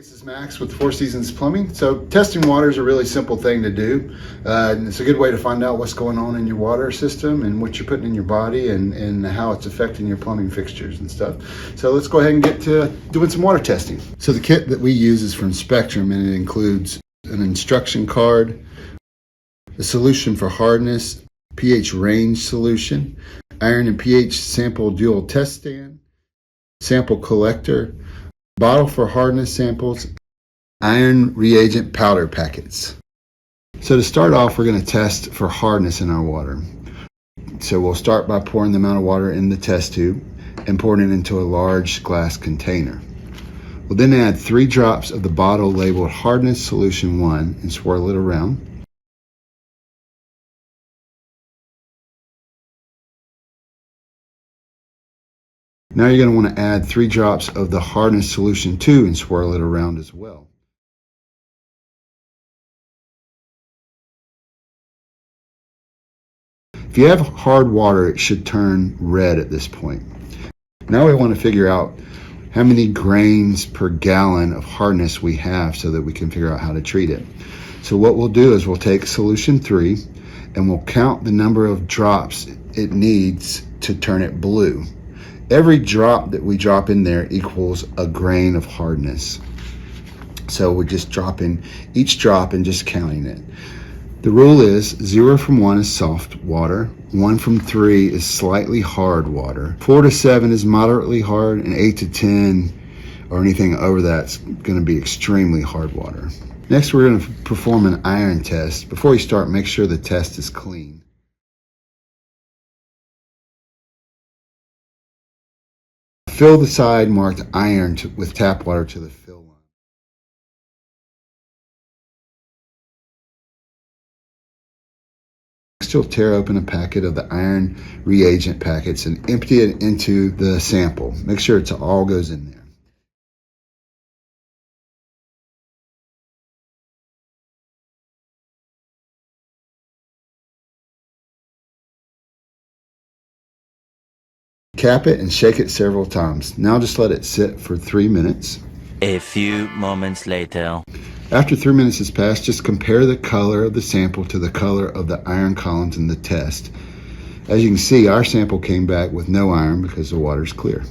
This is Max with Four Seasons Plumbing. So testing water is a really simple thing to do. And it's a good way to find out what's going on in your water system and what you're putting in your body and how it's affecting your plumbing fixtures and stuff. So let's go ahead and get to doing some water testing. So the kit that we use is from Spectrum, and it includes an instruction card, a solution for hardness, pH range solution, iron and pH sample dual test stand, sample collector, bottle for hardness samples, iron reagent powder packets. So to start off, we're going to test for hardness in our water. So we'll start by pouring the amount of water in the test tube and pouring it into a large glass container. We'll then add 3 drops of the bottle labeled hardness solution 1 and swirl it around. Now you're going to want to add 3 drops of the hardness solution 2 and swirl it around as well. If you have hard water, it should turn red at this point. Now we want to figure out how many grains per gallon of hardness we have so that we can figure out how to treat it. So what we'll do is we'll take solution 3 and we'll count the number of drops it needs to turn it blue. Every drop that we drop in there equals a grain of hardness. So we're just dropping each drop and just counting it. The rule is 0 from 1 is soft water, 1 from 3 is slightly hard water, 4 to 7 is moderately hard, and 8 to 10 or anything over that's going to be extremely hard water. Next, we're going to perform an iron test. Before we start, make sure the test is clean. Fill the side marked iron with tap water to the fill line. Next, you'll tear open a packet of the iron reagent packets and empty it into the sample. Make sure it all goes in there. Cap it and shake it several times. Now just let it sit for 3 minutes. A few moments later. After 3 minutes has passed, just compare the color of the sample to the color of the iron columns in the test. As you can see, our sample came back with no iron because the water is clear.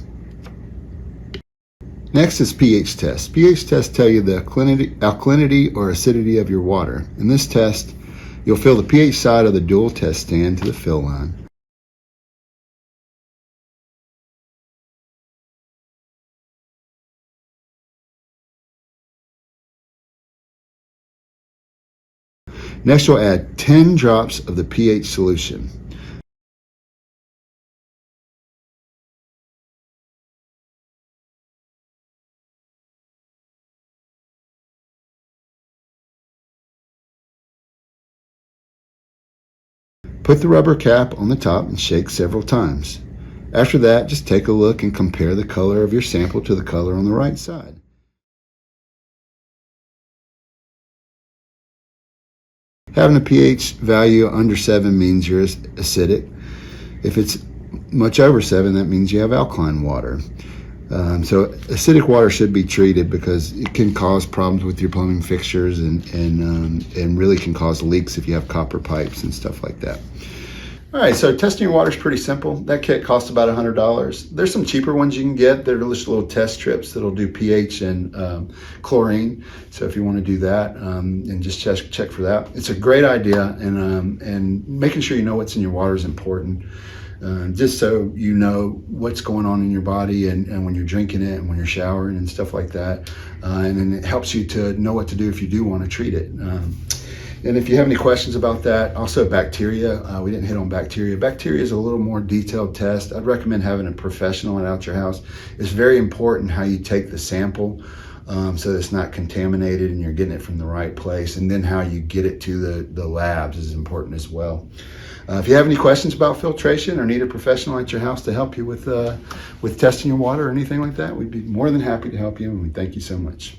Next is pH test. pH tests tell you the alkalinity or acidity of your water. In this test, you'll fill the pH side of the dual test stand to the fill line. Next, we'll add 10 drops of the pH solution. Put the rubber cap on the top and shake several times. After that, just take a look and compare the color of your sample to the color on the right side. Having a pH value under 7 means you're acidic. If it's much over 7, that means you have alkaline water. So acidic water should be treated because it can cause problems with your plumbing fixtures and really can cause leaks if you have copper pipes and stuff like that. All right, so testing your water is pretty simple. That kit costs about $100. There's some cheaper ones you can get. They're just little test strips that'll do pH and chlorine. So if you want to do that, and just check for that. It's a great idea, and making sure you know what's in your water is important. Just so you know what's going on in your body and when you're drinking it and when you're showering and stuff like that. And then it helps you to know what to do if you do want to treat it. And if you have any questions about that, also bacteria, we didn't hit on bacteria. Bacteria is a little more detailed test. I'd recommend having a professional out your house. It's very important how you take the sample so that it's not contaminated and you're getting it from the right place. And then how you get it to the labs is important as well. If you have any questions about filtration or need a professional at your house to help you with testing your water or anything like that, we'd be more than happy to help you, and we thank you so much.